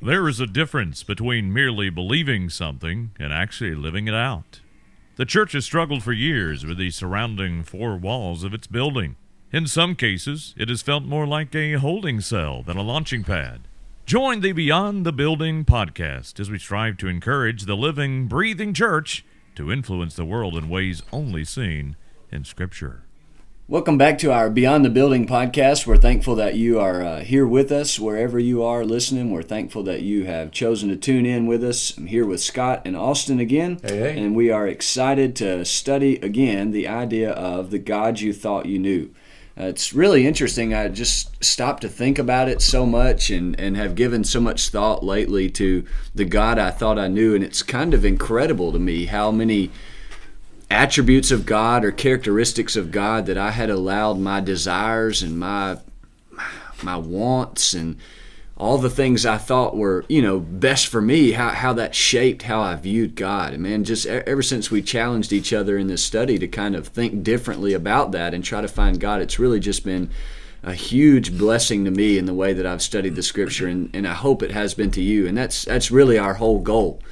There is a difference between merely believing something and actually living it out. The church has struggled for years with the surrounding four walls of its building. In some cases, it has felt more like a holding cell than a launching pad. Join the Beyond the Building podcast as we strive to encourage the living, breathing church to influence the world in ways only seen in Scripture. Welcome back to our Beyond the Building podcast. We're thankful that you are here with us wherever you are listening. We're thankful that you have chosen to tune in with us. I'm here with Scott and Austin again, and we are excited to study again the idea of the God you thought you knew. It's really interesting. I just stopped to think about it so much and have given so much thought lately to the God I thought I knew, and it's kind of incredible to me how many attributes of God or characteristics of God that I had allowed my desires and my wants and all the things I thought were, best for me, how that shaped how I viewed God. And man, just ever since we challenged each other in this study to kind of think differently about that and try to find God, it's really just been a huge blessing to me in the way that I've studied the Scripture, and I hope it has been to you. And that's really our whole goal.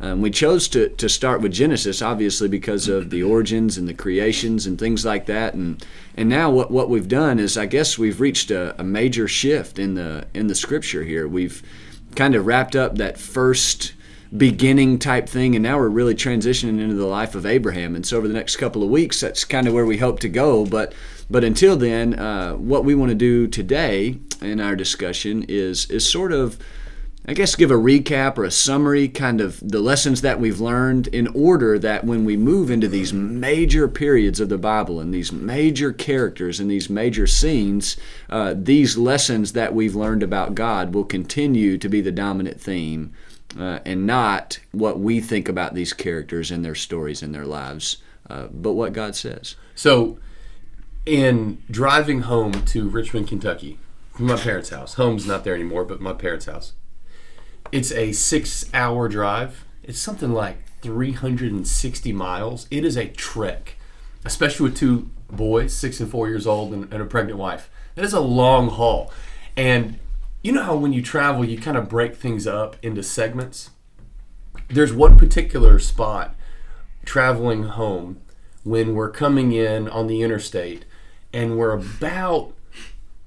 We chose to start with Genesis, obviously, because of the origins and the creations and things like that. And now what we've done is, I guess we've reached a major shift in the Scripture here. We've kind of wrapped up that first beginning type thing, and now we're really transitioning into the life of Abraham. And so over the next couple of weeks, that's kind of where we hope to go. But until then, what we want to do today in our discussion is sort of, I guess, give a recap or a summary, kind of the lessons that we've learned, in order that when we move into these major periods of the Bible and these major characters and these major scenes, these lessons that we've learned about God will continue to be the dominant theme, and not what we think about these characters and their stories and their lives, but what God says. So, in driving home to Richmond, Kentucky, from my parents' house, home's not there anymore, but my parents' house, it's a 6-hour drive. It's something like 360 miles. It is a trek, especially with two boys, 6 and 4 years old, and a pregnant wife. That is a long haul. And you know how when you travel, you kind of break things up into segments? There's one particular spot traveling home when we're coming in on the interstate, and we're about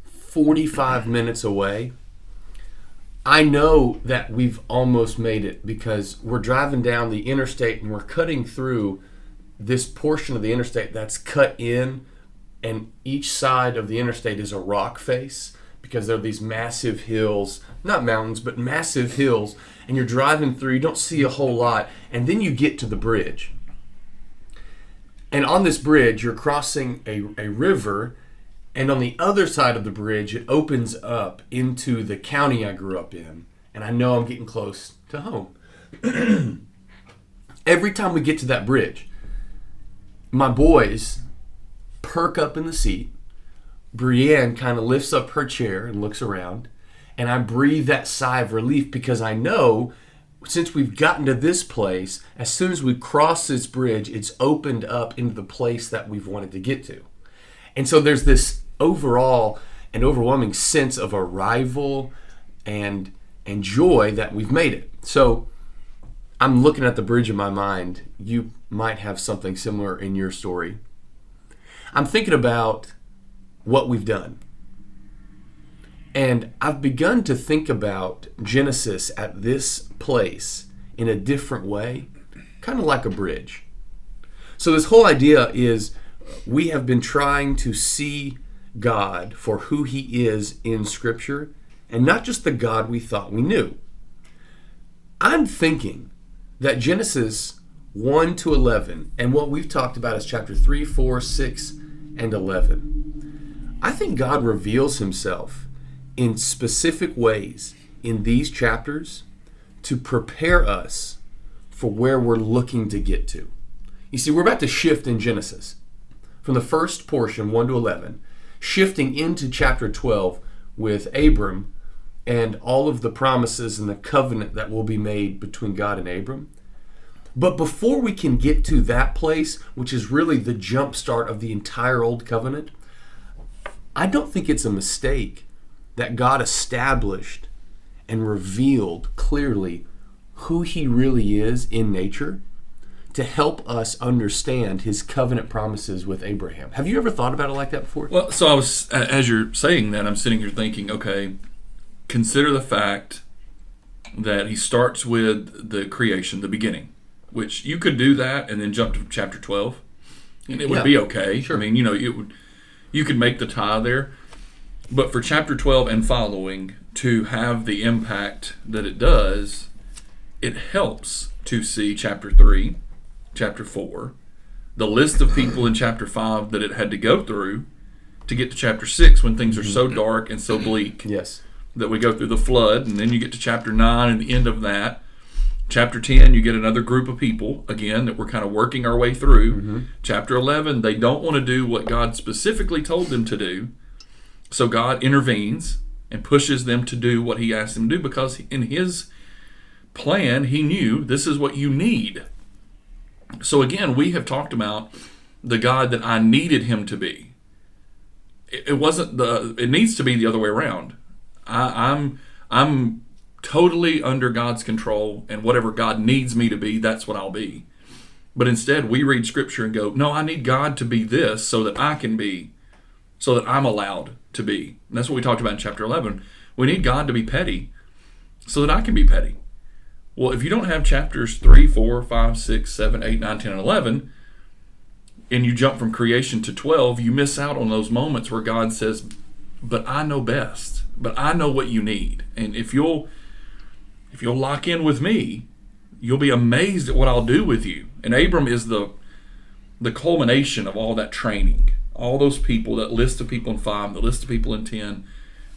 45 minutes away. I know that we've almost made it because we're driving down the interstate and we're cutting through this portion of the interstate that's cut in, and each side of the interstate is a rock face because there are these massive hills, not mountains, but massive hills, and you're driving through, you don't see a whole lot, and then you get to the bridge. And on this bridge, you're crossing a river, and on the other side of the bridge, it opens up into the county I grew up in. And I know I'm getting close to home. Every time we get to that bridge, my boys perk up in the seat. Brienne kind of lifts up her chair and looks around. And I breathe that sigh of relief because I know since we've gotten to this place, as soon as we cross this bridge, it's opened up into the place that we've wanted to get to. And so there's this overall and overwhelming sense of arrival and joy that we've made it. So I'm looking at the bridge in my mind. You might have something similar in your story. I'm thinking about what we've done. And I've begun to think about Genesis at this place in a different way, kind of like a bridge. So this whole idea is we have been trying to see God for who He is in Scripture, and not just the God we thought we knew. I'm thinking that Genesis 1 to 11, and what we've talked about is chapter 3, 4, 6, and 11. I think God reveals Himself in specific ways in these chapters to prepare us for where we're looking to get to. You see, we're about to shift in Genesis from the first portion, 1 to 11, shifting into chapter 12 with Abram and all of the promises and the covenant that will be made between God and Abram. But before we can get to that place, which is really the jump start of the entire Old Covenant, I don't think it's a mistake that God established and revealed clearly who he really is in nature to help us understand his covenant promises with Abraham. Have you ever thought about it like that before? Well, so I was, as you're saying that, I'm sitting here thinking, okay, consider the fact that he starts with the creation, the beginning, which you could do that and then jump to chapter 12, and it would be okay. Sure. I mean, you could make the tie there, but for chapter 12 and following to have the impact that it does, it helps to see chapter 3, chapter 4, the list of people in chapter 5 that it had to go through to get to chapter 6 when things are so dark and so bleak. Yes. That we go through the flood, and then you get to chapter 9 and the end of that. Chapter 10, you get another group of people, again, that we're kind of working our way through. Chapter 11, they don't want to do what God specifically told them to do, so God intervenes and pushes them to do what he asked them to do, because in his plan, he knew this is what you need. So again, we have talked about the God that I needed him to be. It wasn't it needs to be the other way around. I'm totally under God's control, and whatever God needs me to be, that's what I'll be. But instead, we read Scripture and go, no, I need God to be this so that I can be, so that I'm allowed to be. And that's what we talked about in chapter 11. We need God to be petty so that I can be petty. Well, if you don't have chapters 3, 4, 5, 6, 7, 8, 9, 10, and 11, and you jump from creation to 12, you miss out on those moments where God says, but I know best. But I know what you need. And if you'll lock in with me, you'll be amazed at what I'll do with you. And Abram is the culmination of all that training. All those people, that list of people in 5, the list of people in 10.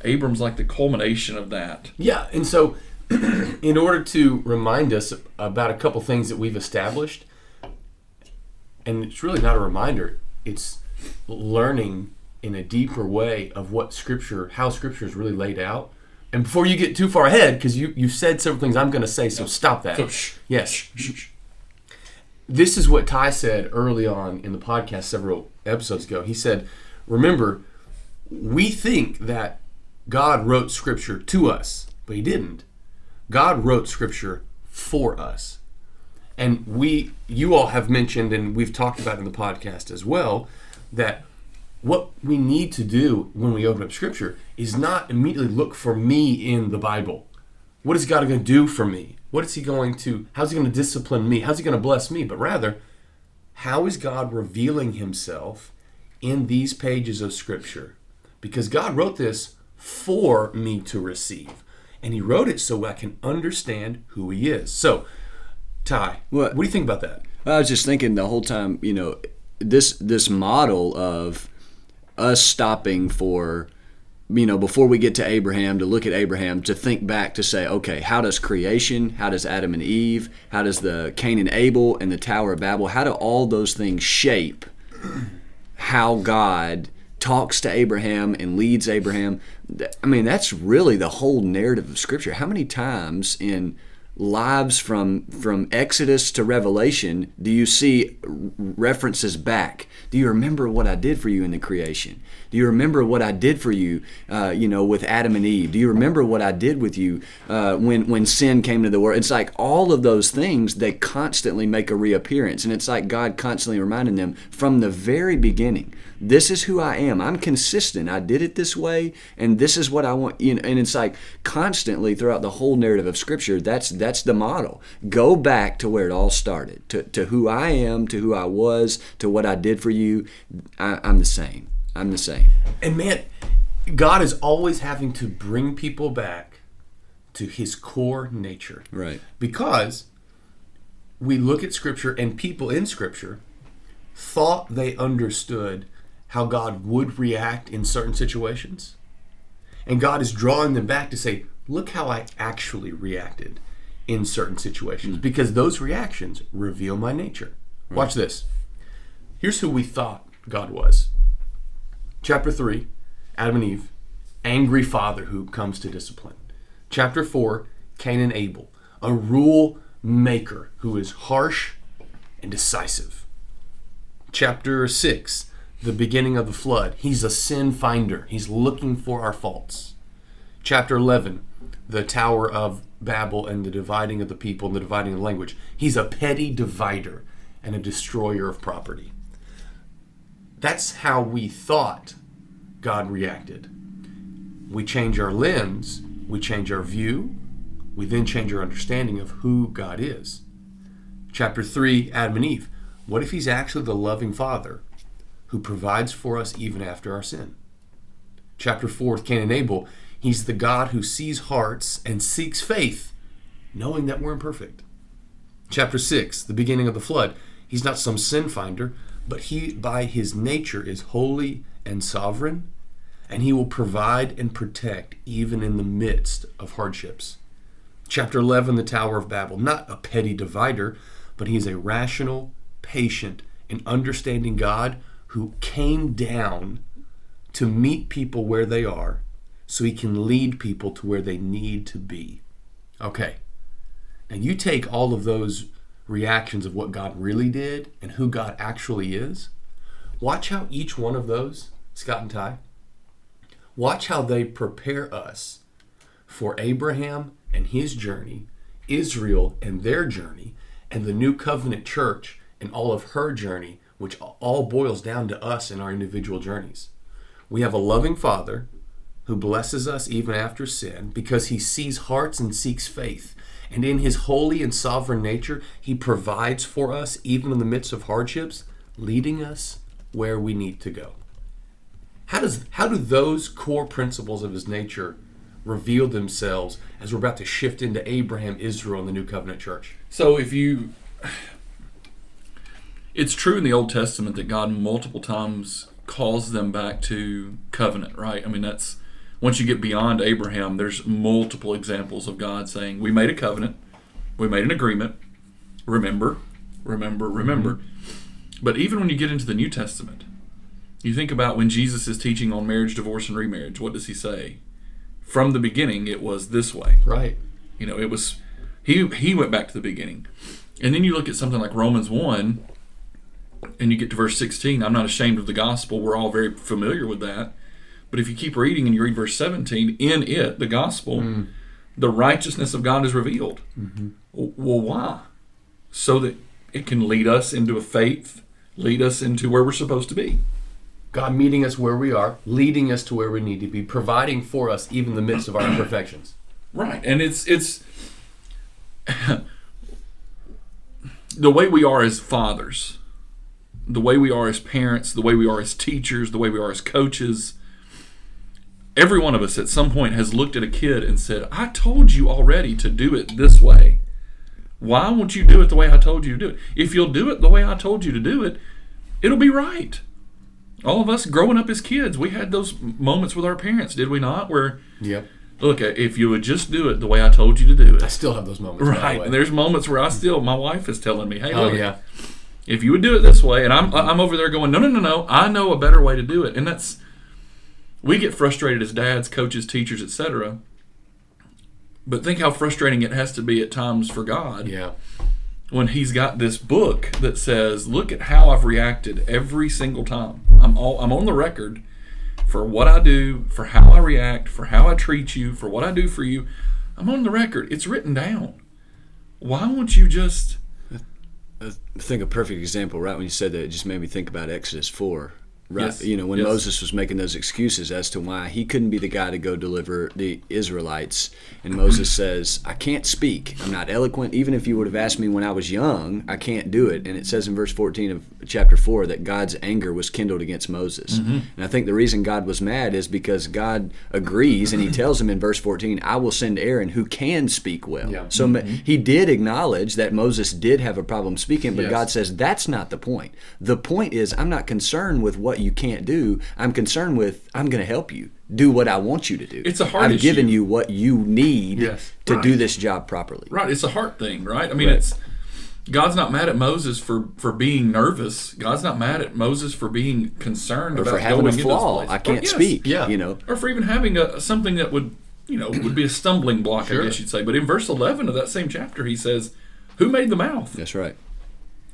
Abram's like the culmination of that. Yeah, and so in order to remind us about a couple things that we've established, and it's really not a reminder, it's learning in a deeper way of how Scripture is really laid out. And before you get too far ahead, because you said several things I'm going to say, so stop that. So, shh. Yes. Shh. This is what Ty said early on in the podcast several episodes ago. He said, remember, we think that God wrote Scripture to us, but he didn't. God wrote Scripture for us. And you all have mentioned, and we've talked about in the podcast as well, that what we need to do when we open up Scripture is not immediately look for me in the Bible. What is God going to do for me? How's he going to discipline me? How's he going to bless me? But rather, how is God revealing himself in these pages of Scripture? Because God wrote this for me to receive. And he wrote it so I can understand who he is. So, Ty, what do you think about that? I was just thinking the whole time, this model of us stopping for, before we get to Abraham, to look at Abraham, to think back to say, okay, how does creation, how does Adam and Eve, how does the Cain and Abel and the Tower of Babel, how do all those things shape how God talks to Abraham and leads Abraham? I mean, that's really the whole narrative of Scripture. How many times in lives from Exodus to Revelation do you see references back? Do you remember what I did for you in the creation? Do you remember what I did for you, with Adam and Eve? Do you remember what I did with you when sin came to the world? It's like all of those things, they constantly make a reappearance. And it's like God constantly reminding them from the very beginning, this is who I am. I'm consistent. I did it this way, and this is what I want. And it's like constantly throughout the whole narrative of Scripture, that's the model. Go back to where it all started, to who I am, to who I was, to what I did for you. I'm the same. I'm the same. And man, God is always having to bring people back to his core nature. Right. Because we look at Scripture, and people in Scripture thought they understood how God would react in certain situations. And God is drawing them back to say, look how I actually reacted in certain situations. Because those reactions reveal my nature. Right. Watch this. Here's who we thought God was. Chapter 3, Adam and Eve, angry father who comes to discipline. Chapter 4, Cain and Abel, a rule maker who is harsh and decisive. Chapter 6, the beginning of the flood. He's a sin finder. He's looking for our faults. Chapter 11, the Tower of Babel and the dividing of the people and the dividing of the language. He's a petty divider and a destroyer of property. That's how we thought God reacted. We change our lens, we change our view, we then change our understanding of who God is. Chapter 3, Adam and Eve. What if he's actually the loving Father who provides for us even after our sin? Chapter 4, Cain and Abel. He's the God who sees hearts and seeks faith, knowing that we're imperfect. Chapter 6, the beginning of the flood. He's not some sin finder, but he, by his nature, is holy and sovereign, and he will provide and protect even in the midst of hardships. Chapter 11, the Tower of Babel. Not a petty divider, but he's a rational, patient, and understanding God who came down to meet people where they are so he can lead people to where they need to be. Okay. Now you take all of those reactions of what God really did and who God actually is. Watch how each one of those, Scott and Ty, watch how they prepare us for Abraham and his journey, Israel and their journey, and the New Covenant Church and all of her journey, which all boils down to us in our individual journeys. We have a loving Father who blesses us even after sin because he sees hearts and seeks faith. And in his holy and sovereign nature, he provides for us even in the midst of hardships, leading us where we need to go. How do those core principles of his nature reveal themselves as we're about to shift into Abraham, Israel, and the New Covenant Church? So it's true in the Old Testament that God multiple times calls them back to covenant, right? I mean, that's, once you get beyond Abraham, there's multiple examples of God saying, we made a covenant, we made an agreement, remember. Mm-hmm. But even when you get into the New Testament, you think about when Jesus is teaching on marriage, divorce, and remarriage, what does he say? From the beginning, it was this way. Right. You know, it was, he went back to the beginning. And then you look at something like Romans 1, and you get to verse 16, I'm not ashamed of the gospel. We're all very familiar with that. But if you keep reading and you read verse 17, in it, the gospel, the righteousness of God is revealed. Mm-hmm. Well, why? So that it can lead us into a faith, lead us into where we're supposed to be. God meeting us where we are, leading us to where we need to be, providing for us even in the midst of our imperfections. Right. And it's the way we are as fathers, the way we are as parents, the way we are as teachers, the way we are as coaches. Every one of us at some point has looked at a kid and said, I told you already to do it this way. Why won't you do it the way I told you to do it? If you'll do it the way I told you to do it, it'll be right. All of us growing up as kids, we had those moments with our parents, did we not? Where, yep. Look, if you would just do it the way I told you to do it. I still have those moments. Right. And there's moments where my wife is telling me, hey, look, yeah. If you would do it this way, and I'm over there going, no, I know a better way to do it. And that's, we get frustrated as dads, coaches, teachers, etc. But think how frustrating it has to be at times for God. Yeah. When he's got this book that says, look at how I've reacted every single time. I'm on the record for what I do, for how I react, for how I treat you, for what I do for you. I'm on the record. It's written down. Why won't you just... I think a perfect example, right when you said that, it just made me think about Exodus 4. Right, yes. You know, when Moses was making those excuses as to why he couldn't be the guy to go deliver the Israelites, and Moses says, I can't speak, I'm not eloquent, even if you would have asked me when I was young, I can't do it. And it says in verse 14 of chapter 4 that God's anger was kindled against Moses. Mm-hmm. And I think the reason God was mad is because God agrees, and he tells him in verse 14, I will send Aaron who can speak well. Yeah. So he did acknowledge that Moses did have a problem speaking, but God says that's not the point. The point is, I'm not concerned with what you can't do. I'm concerned with, I'm going to help you do what I want you to do. It's a heart issue. I've given you what you need to do this job properly. Right. It's a heart thing, right? I mean, it's God's not mad at Moses for being nervous. God's not mad at Moses for being concerned about for having going a flaw. into this place. I can't speak. Yeah. You know, or for even having something that would be a stumbling block. I guess you'd say. But in verse 11 of that same chapter, he says, "Who made the mouth?" That's right.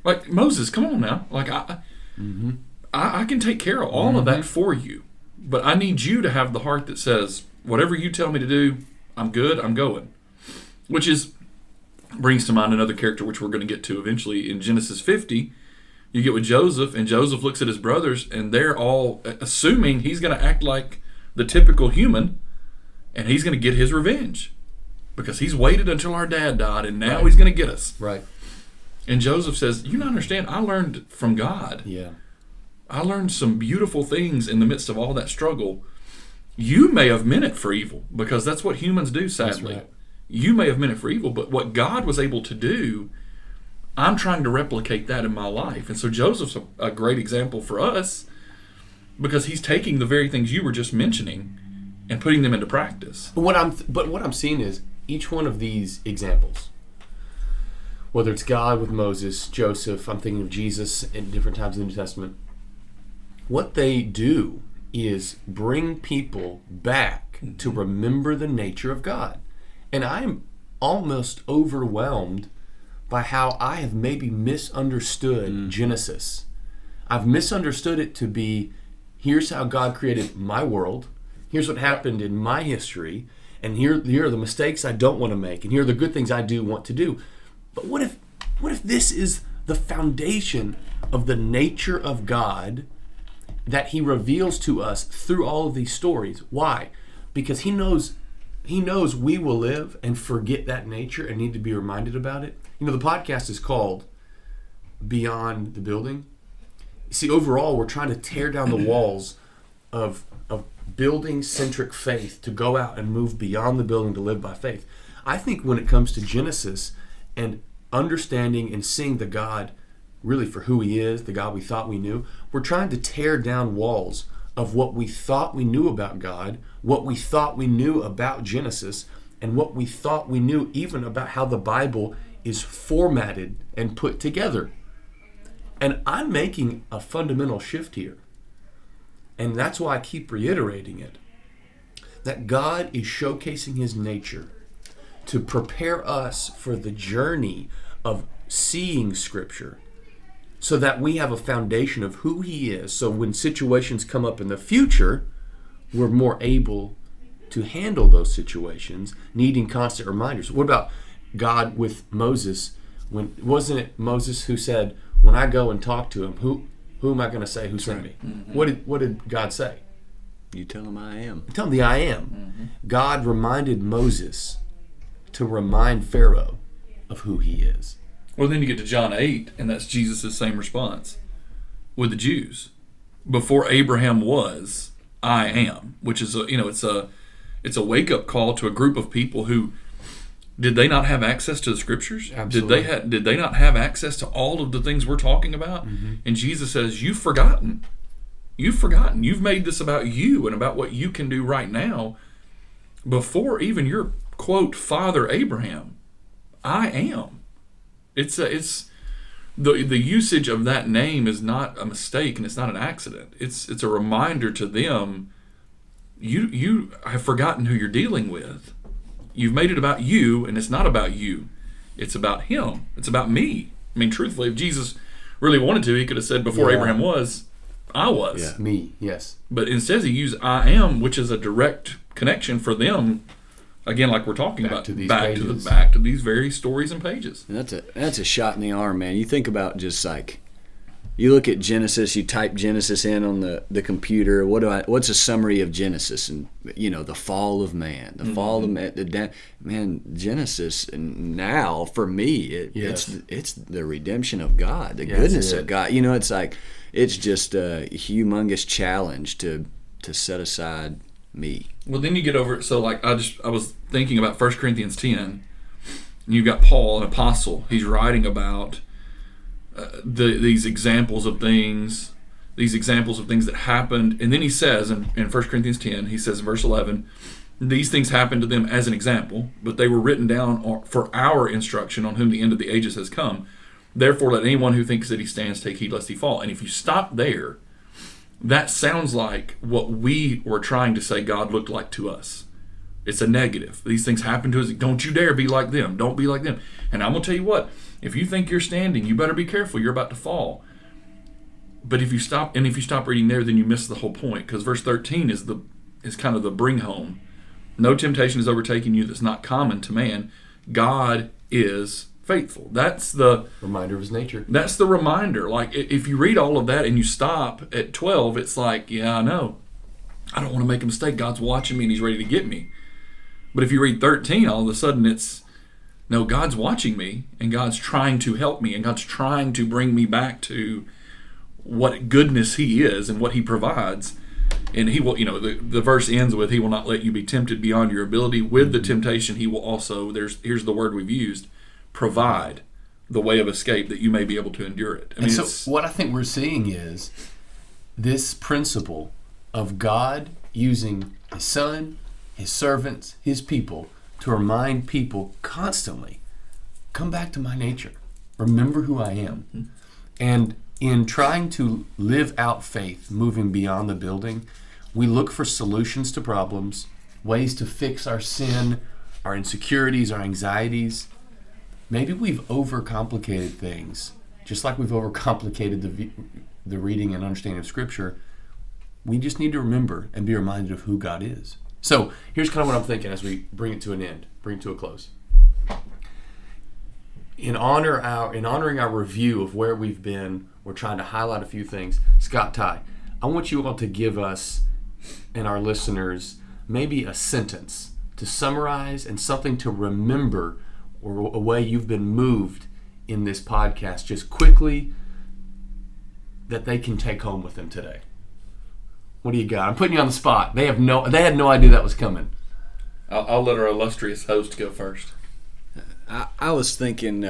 Like Moses, come on now. Like I can take care of all of that for you, but I need you to have the heart that says, whatever you tell me to do, I'm good. I'm going. Which brings to mind another character which we're going to get to eventually in Genesis 50. You get with Joseph, and Joseph looks at his brothers, and they're all assuming he's going to act like the typical human, and he's going to get his revenge because he's waited until our dad died, and now he's going to get us. Right. And Joseph says, you don't understand. I learned from God. Yeah. I learned some beautiful things in the midst of all that struggle. You may have meant it for evil, because that's what humans do, sadly. That's right. You may have meant it for evil, but what God was able to do, I'm trying to replicate that in my life. And so Joseph's a great example for us, because he's taking the very things you were just mentioning and putting them into practice. But what I'm seeing is each one of these examples, whether it's God with Moses, Joseph, I'm thinking of Jesus in different times in the New Testament, what they do is bring people back to remember the nature of God. And I'm almost overwhelmed by how I have maybe misunderstood Genesis. I've misunderstood it to be, here's how God created my world, here's what happened in my history, and here are the mistakes I don't want to make, and here are the good things I do want to do. But what if this is the foundation of the nature of God that he reveals to us through all of these stories? Why? Because he knows we will live and forget that nature and need to be reminded about it. You know, the podcast is called Beyond the Building. See, overall, we're trying to tear down the walls of building-centric faith to go out and move beyond the building to live by faith. I think when it comes to Genesis and understanding and seeing the God really for who he is, the God we thought we knew, we're trying to tear down walls of what we thought we knew about God, what we thought we knew about Genesis, and what we thought we knew even about how the Bible is formatted and put together. And I'm making a fundamental shift here. And that's why I keep reiterating it. That God is showcasing his nature to prepare us for the journey of seeing Scripture, so that we have a foundation of who he is. So when situations come up in the future, we're more able to handle those situations, needing constant reminders. What about God with Moses? Wasn't it Moses who said, when I go and talk to him, who am I going to say who sent me? Mm-hmm. What did God say? You tell him I am. Tell him the I am. Mm-hmm. God reminded Moses to remind Pharaoh of who he is. Well, then you get to John 8, and that's Jesus' same response with the Jews. Before Abraham was, I am, which is it's a wake-up call to a group of people who, did they not have access to the Scriptures? Absolutely. Did they not have access to all of the things we're talking about? Mm-hmm. And Jesus says, you've forgotten. You've forgotten. You've made this about you and about what you can do right now. Before even your, quote, father Abraham, I am. It's the usage of that name is not a mistake, and it's not an accident. It's a reminder to them, you have forgotten who you're dealing with. You've made it about you, and it's not about you. It's about him. It's about me. I mean, truthfully, if Jesus really wanted to, he could have said, before Abraham was, I was. Yeah. Me, yes. But instead he used I am, which is a direct connection for them. Again, like we're talking about, back to these very stories and pages. And that's a shot in the arm, man. You think about just like, you look at Genesis, you type Genesis in on the computer. What's a summary of Genesis? And the fall of man, the fall of man, Genesis. And now for me, it's the redemption of God, the goodness of God. It's like, it's just a humongous challenge to set aside me. Well, then you get over it. So, like, I was thinking about 1 Corinthians 10. And you've got Paul, an apostle. He's writing about these examples of things that happened. And then he says in 1 Corinthians 10, he says in verse 11, these things happened to them as an example, but they were written down for our instruction, on whom the end of the ages has come. Therefore, let anyone who thinks that he stands take heed lest he fall. And if you stop there, that sounds like what we were trying to say God looked like to us. It's a negative. These things happen to us. Don't you dare be like them. Don't be like them. And I'm going to tell you what, if you think you're standing, you better be careful. You're about to fall. But if you stop reading there, then you miss the whole point, because verse 13 is kind of the bring home No temptation has overtaken you that's not common to man. God is faithful. That's the reminder of his nature. That's the reminder. Like, if you read all of that and you stop at 12, it's like, yeah, I know. I don't want to make a mistake. God's watching me and he's ready to get me. But if you read 13, all of a sudden it's, no, God's watching me and God's trying to help me and God's trying to bring me back to what goodness he is and what he provides. And he will, the verse ends with, he will not let you be tempted beyond your ability. With the temptation, he will also, here's the word we've used, provide the way of escape that you may be able to endure it. And so what I think we're seeing is this principle of God using his son, his servants, his people to remind people constantly, come back to my nature. Remember who I am. Mm-hmm. And in trying to live out faith, moving beyond the building, we look for solutions to problems, ways to fix our sin, our insecurities, our anxieties. Maybe we've overcomplicated things, just like we've overcomplicated the reading and understanding of Scripture. We just need to remember and be reminded of who God is. So here's kind of what I'm thinking as we bring it to an end, bring it to a close. In honoring our review of where we've been, we're trying to highlight a few things. Scott, Ty, I want you all to give us and our listeners maybe a sentence to summarize and something to remember, or a way you've been moved in this podcast just quickly that they can take home with them today. What do you got? I'm putting you on the spot. They had no idea that was coming. I'll let our illustrious host go first. I was thinking,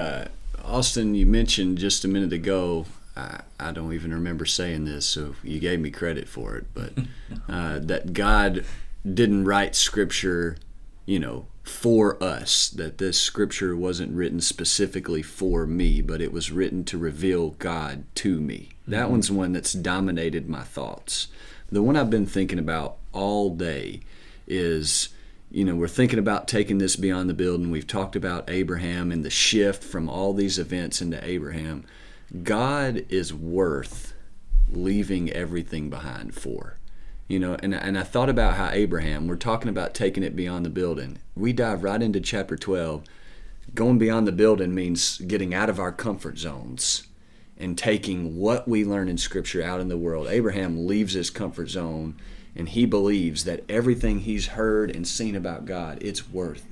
Austin, you mentioned just a minute ago, I don't even remember saying this, so you gave me credit for it, but that God didn't write Scripture, for us, that this Scripture wasn't written specifically for me, but it was written to reveal God to me. That one's one that's dominated my thoughts. The one I've been thinking about all day is, we're thinking about taking this beyond the building. We've talked about Abraham and the shift from all these events into Abraham. God is worth leaving everything behind for. And I thought about how Abraham, we're talking about taking it beyond the building. We dive right into chapter 12. Going beyond the building means getting out of our comfort zones and taking what we learn in Scripture out in the world. Abraham leaves his comfort zone, and he believes that everything he's heard and seen about God, it's worth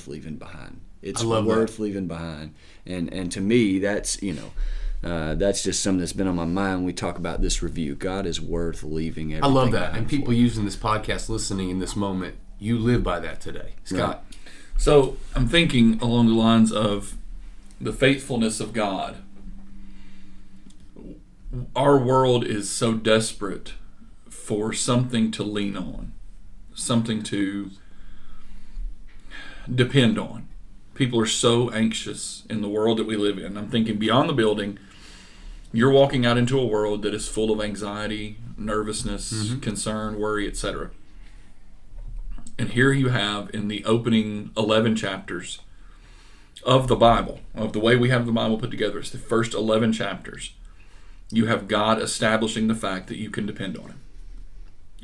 leaving behind. It's worth leaving behind. And to me, that's just something that's been on my mind when we talk about this review. God is worth leaving everything. I love that. And people using this podcast, listening in this moment, you live by that today. Scott. Right. So I'm thinking along the lines of the faithfulness of God. Our world is so desperate for something to lean on, something to depend on. People are so anxious in the world that we live in. I'm thinking beyond the building, you're walking out into a world that is full of anxiety, nervousness, concern, worry, etc. And here you have in the opening 11 chapters of the Bible, of the way we have the Bible put together, it's the first 11 chapters. You have God establishing the fact that you can depend on Him.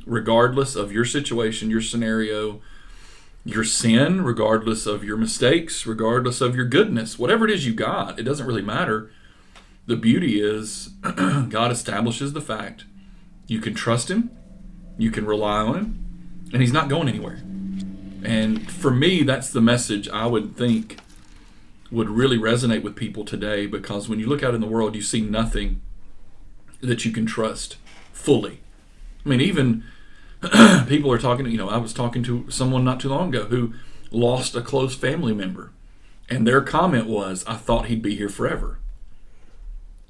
Regardless of your situation, your scenario, your sin, regardless of your mistakes, regardless of your goodness, whatever it is you got, it doesn't really matter. The beauty is God establishes the fact you can trust Him, you can rely on Him, and He's not going anywhere. And for me, that's the message I would think would really resonate with people today, because when you look out in the world, you see nothing that you can trust fully. I mean, even people are talking, I was talking to someone not too long ago who lost a close family member, and their comment was, I thought he'd be here forever.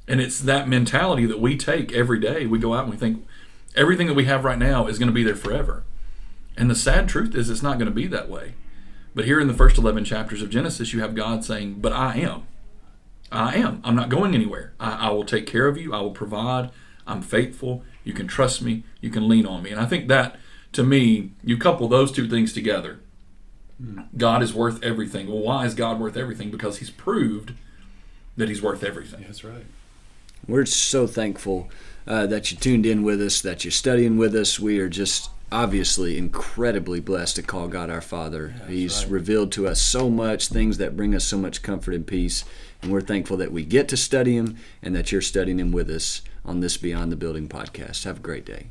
And it's that mentality that we take every day. We go out and we think everything that we have right now is going to be there forever. And the sad truth is it's not going to be that way. But here in the first 11 chapters of Genesis, you have God saying, but I am. I'm not going anywhere. I will take care of you. I will provide. I'm faithful. You can trust me. You can lean on me. And I think that, to me, you couple those two things together. God is worth everything. Well, why is God worth everything? Because He's proved that He's worth everything. That's right. We're so thankful that you tuned in with us, that you're studying with us. We are just obviously incredibly blessed to call God our Father. He's revealed to us so much, things that bring us so much comfort and peace. And we're thankful that we get to study Him and that you're studying Him with us on this Beyond the Building podcast. Have a great day.